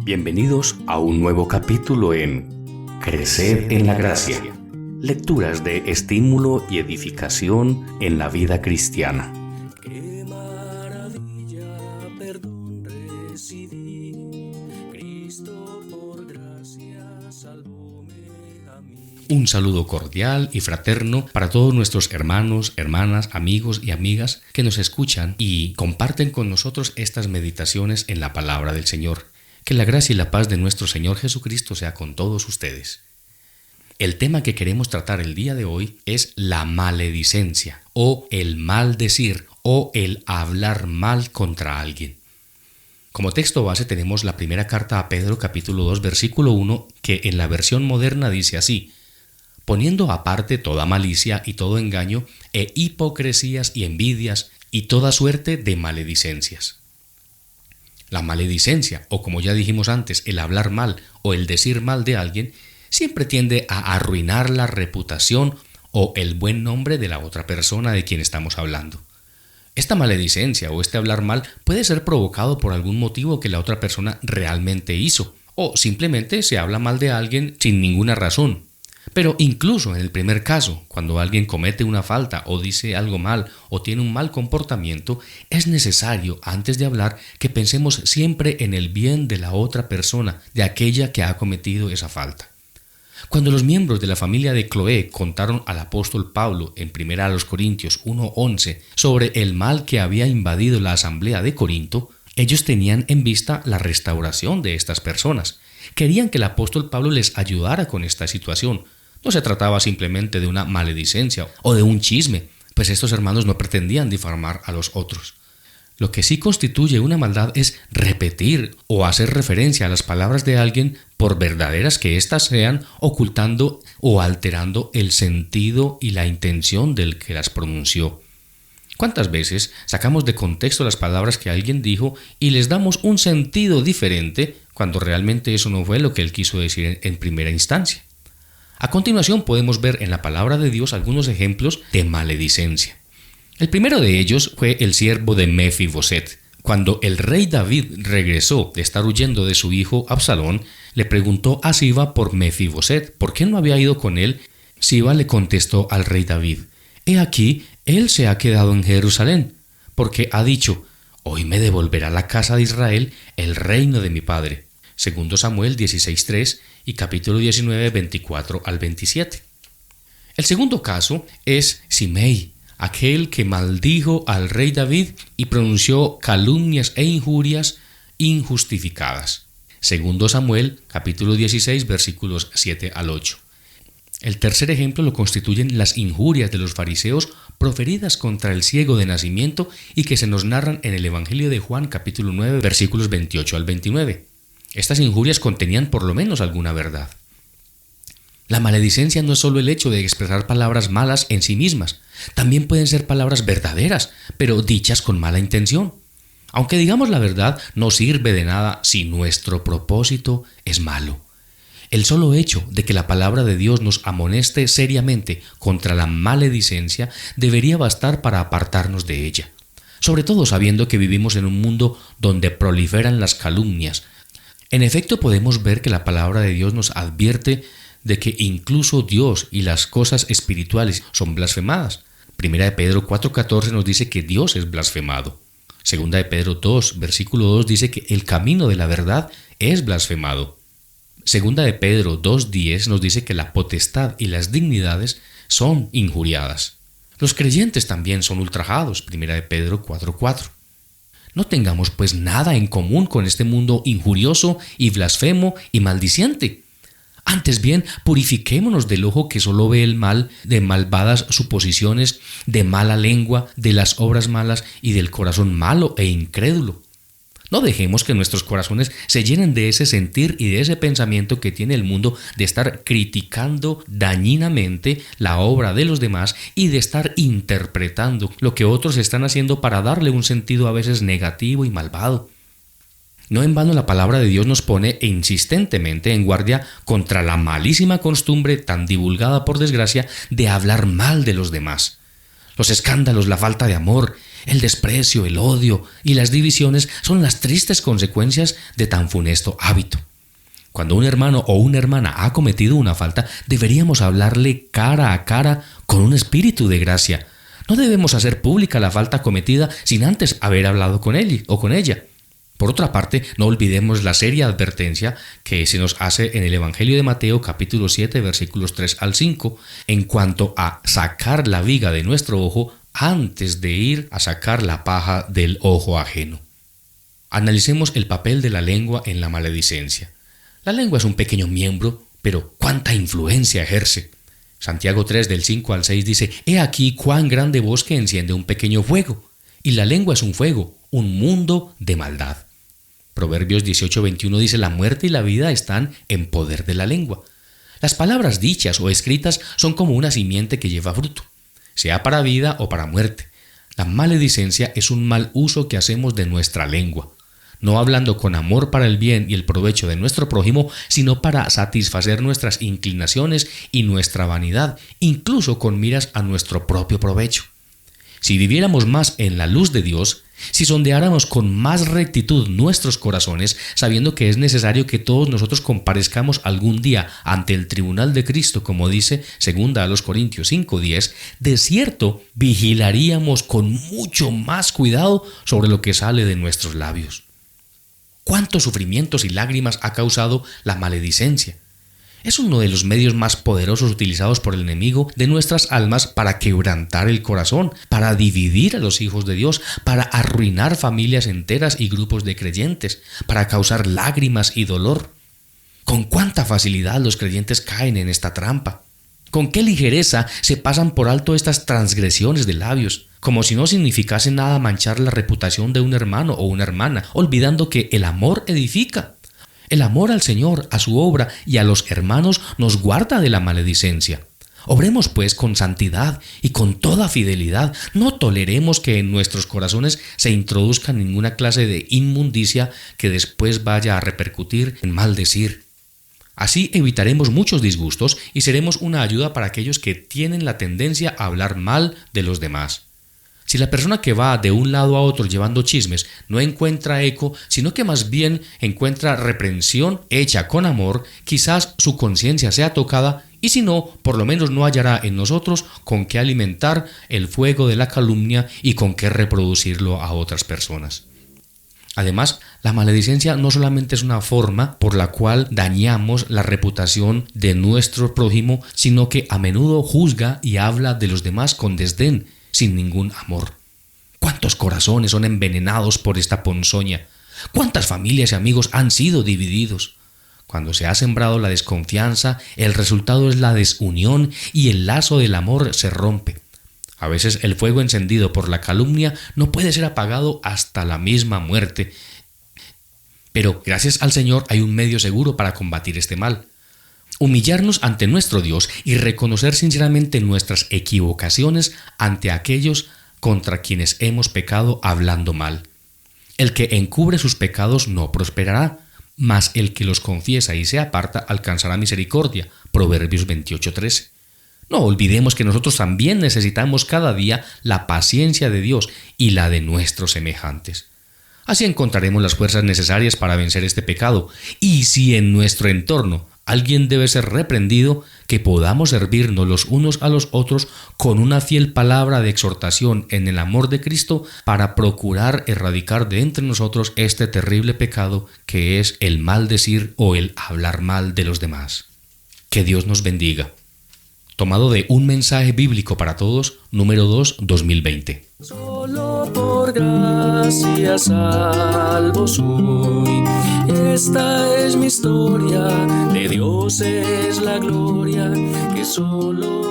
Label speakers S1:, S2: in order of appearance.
S1: Bienvenidos a un nuevo capítulo en Crecer en la Gracia. Lecturas de estímulo y edificación en la vida cristiana.
S2: Qué maravilla, perdón recibí, Cristo por gracia salvóme a mí.
S3: Un saludo cordial y fraterno para todos nuestros hermanos, hermanas, amigos y amigas que nos escuchan y comparten con nosotros estas meditaciones en la palabra del Señor. Que la gracia y la paz de nuestro Señor Jesucristo sea con todos ustedes. El tema que queremos tratar el día de hoy es la maledicencia, o el maldecir, o el hablar mal contra alguien. Como texto base tenemos la primera carta a Pedro, capítulo 2, versículo 1, que en la versión moderna dice así: poniendo aparte toda malicia y todo engaño, e hipocresías y envidias, y toda suerte de maledicencias. La maledicencia, o como ya dijimos antes, el hablar mal o el decir mal de alguien, siempre tiende a arruinar la reputación o el buen nombre de la otra persona de quien estamos hablando. Esta maledicencia o este hablar mal puede ser provocado por algún motivo que la otra persona realmente hizo, o simplemente se habla mal de alguien sin ninguna razón. Pero incluso en el primer caso, cuando alguien comete una falta o dice algo mal o tiene un mal comportamiento, es necesario, antes de hablar, que pensemos siempre en el bien de la otra persona, de aquella que ha cometido esa falta. Cuando los miembros de la familia de Cloé contaron al apóstol Pablo en 1 Corintios 1:11 sobre el mal que había invadido la asamblea de Corinto, ellos tenían en vista la restauración de estas personas. Querían que el apóstol Pablo les ayudara con esta situación. No se trataba simplemente de una maledicencia o de un chisme, pues estos hermanos no pretendían difamar a los otros. Lo que sí constituye una maldad es repetir o hacer referencia a las palabras de alguien por verdaderas que éstas sean, ocultando o alterando el sentido y la intención del que las pronunció. ¿Cuántas veces sacamos de contexto las palabras que alguien dijo y les damos un sentido diferente cuando realmente eso no fue lo que él quiso decir en primera instancia? A continuación podemos ver en la palabra de Dios algunos ejemplos de maledicencia. El primero de ellos fue el siervo de Mefiboset. Cuando el rey David regresó de estar huyendo de su hijo Absalón, le preguntó a Siba por Mefiboset, ¿por qué no había ido con él? Siba le contestó al rey David: he aquí, él se ha quedado en Jerusalén, porque ha dicho: hoy me devolverá la casa de Israel el reino de mi padre. Segundo Samuel 16:3 y capítulo 19, 24 al 27. El segundo caso es Simei, aquel que maldijo al rey David y pronunció calumnias e injurias injustificadas. Segundo Samuel, capítulo 16, versículos 7 al 8. El tercer ejemplo lo constituyen las injurias de los fariseos proferidas contra el ciego de nacimiento y que se nos narran en el Evangelio de Juan, capítulo 9, versículos 28 al 29. Estas injurias contenían por lo menos alguna verdad. La maledicencia no es solo el hecho de expresar palabras malas en sí mismas, también pueden ser palabras verdaderas, pero dichas con mala intención. Aunque digamos la verdad, no sirve de nada si nuestro propósito es malo. El solo hecho de que la palabra de Dios nos amoneste seriamente contra la maledicencia debería bastar para apartarnos de ella, sobre todo sabiendo que vivimos en un mundo donde proliferan las calumnias. En efecto, podemos ver que la palabra de Dios nos advierte de que incluso Dios y las cosas espirituales son blasfemadas. Primera de Pedro 4:14 nos dice que Dios es blasfemado. Segunda de Pedro 2, versículo 2 dice que el camino de la verdad es blasfemado. Segunda de Pedro 2:10 nos dice que la potestad y las dignidades son injuriadas. Los creyentes también son ultrajados. Primera de Pedro 4:4. No tengamos pues nada en común con este mundo injurioso y blasfemo y maldiciente. Antes bien, purifiquémonos del ojo que solo ve el mal, de malvadas suposiciones, de mala lengua, de las obras malas y del corazón malo e incrédulo. No dejemos que nuestros corazones se llenen de ese sentir y de ese pensamiento que tiene el mundo de estar criticando dañinamente la obra de los demás y de estar interpretando lo que otros están haciendo para darle un sentido a veces negativo y malvado. No en vano la palabra de Dios nos pone insistentemente en guardia contra la malísima costumbre tan divulgada por desgracia de hablar mal de los demás. Los escándalos, la falta de amor, el desprecio, el odio y las divisiones son las tristes consecuencias de tan funesto hábito. Cuando un hermano o una hermana ha cometido una falta, deberíamos hablarle cara a cara con un espíritu de gracia. No debemos hacer pública la falta cometida sin antes haber hablado con él o con ella. Por otra parte, no olvidemos la seria advertencia que se nos hace en el Evangelio de Mateo capítulo 7 versículos 3 al 5 en cuanto a sacar la viga de nuestro ojo antes de ir a sacar la paja del ojo ajeno. Analicemos el papel de la lengua en la maledicencia. La lengua es un pequeño miembro, pero ¿cuánta influencia ejerce? Santiago 3 del 5 al 6 dice: «He aquí cuán grande bosque enciende un pequeño fuego, y la lengua es un fuego, un mundo de maldad». Proverbios 18:21 dice: «La muerte y la vida están en poder de la lengua». Las palabras dichas o escritas son como una simiente que lleva fruto, sea para vida o para muerte. La maledicencia es un mal uso que hacemos de nuestra lengua, no hablando con amor para el bien y el provecho de nuestro prójimo, sino para satisfacer nuestras inclinaciones y nuestra vanidad, incluso con miras a nuestro propio provecho. Si viviéramos más en la luz de Dios, si sondeáramos con más rectitud nuestros corazones, sabiendo que es necesario que todos nosotros comparezcamos algún día ante el tribunal de Cristo, como dice 2 Corintios 5:10, de cierto vigilaríamos con mucho más cuidado sobre lo que sale de nuestros labios. ¿Cuántos sufrimientos y lágrimas ha causado la maledicencia? Es uno de los medios más poderosos utilizados por el enemigo de nuestras almas para quebrantar el corazón, para dividir a los hijos de Dios, para arruinar familias enteras y grupos de creyentes, para causar lágrimas y dolor. ¿Con cuánta facilidad los creyentes caen en esta trampa? ¿Con qué ligereza se pasan por alto estas transgresiones de labios? Como si no significase nada manchar la reputación de un hermano o una hermana, olvidando que el amor edifica. El amor al Señor, a su obra y a los hermanos nos guarda de la maledicencia. Obremos pues con santidad y con toda fidelidad. No toleremos que en nuestros corazones se introduzca ninguna clase de inmundicia que después vaya a repercutir en maldecir. Así evitaremos muchos disgustos y seremos una ayuda para aquellos que tienen la tendencia a hablar mal de los demás. Si la persona que va de un lado a otro llevando chismes no encuentra eco, sino que más bien encuentra reprensión hecha con amor, quizás su conciencia sea tocada y si no, por lo menos no hallará en nosotros con qué alimentar el fuego de la calumnia y con qué reproducirlo a otras personas. Además, la maledicencia no solamente es una forma por la cual dañamos la reputación de nuestro prójimo, sino que a menudo juzga y habla de los demás con desdén, sin ningún amor. ¿Cuántos corazones son envenenados por esta ponzoña? ¿Cuántas familias y amigos han sido divididos? Cuando se ha sembrado la desconfianza, el resultado es la desunión y el lazo del amor se rompe. A veces el fuego encendido por la calumnia no puede ser apagado hasta la misma muerte. Pero gracias al Señor hay un medio seguro para combatir este mal. Humillarnos ante nuestro Dios y reconocer sinceramente nuestras equivocaciones ante aquellos contra quienes hemos pecado hablando mal. El que encubre sus pecados no prosperará, mas el que los confiesa y se aparta alcanzará misericordia. Proverbios 28:13. No olvidemos que nosotros también necesitamos cada día la paciencia de Dios y la de nuestros semejantes. Así encontraremos las fuerzas necesarias para vencer este pecado. Y si en nuestro entorno alguien debe ser reprendido, que podamos servirnos los unos a los otros con una fiel palabra de exhortación en el amor de Cristo para procurar erradicar de entre nosotros este terrible pecado que es el maldecir o el hablar mal de los demás. Que Dios nos bendiga. Tomado de Un mensaje bíblico para todos, número 2, 2020.
S2: Solo por gracia salvo soy. Esta es mi historia, de Dios es la gloria, que solo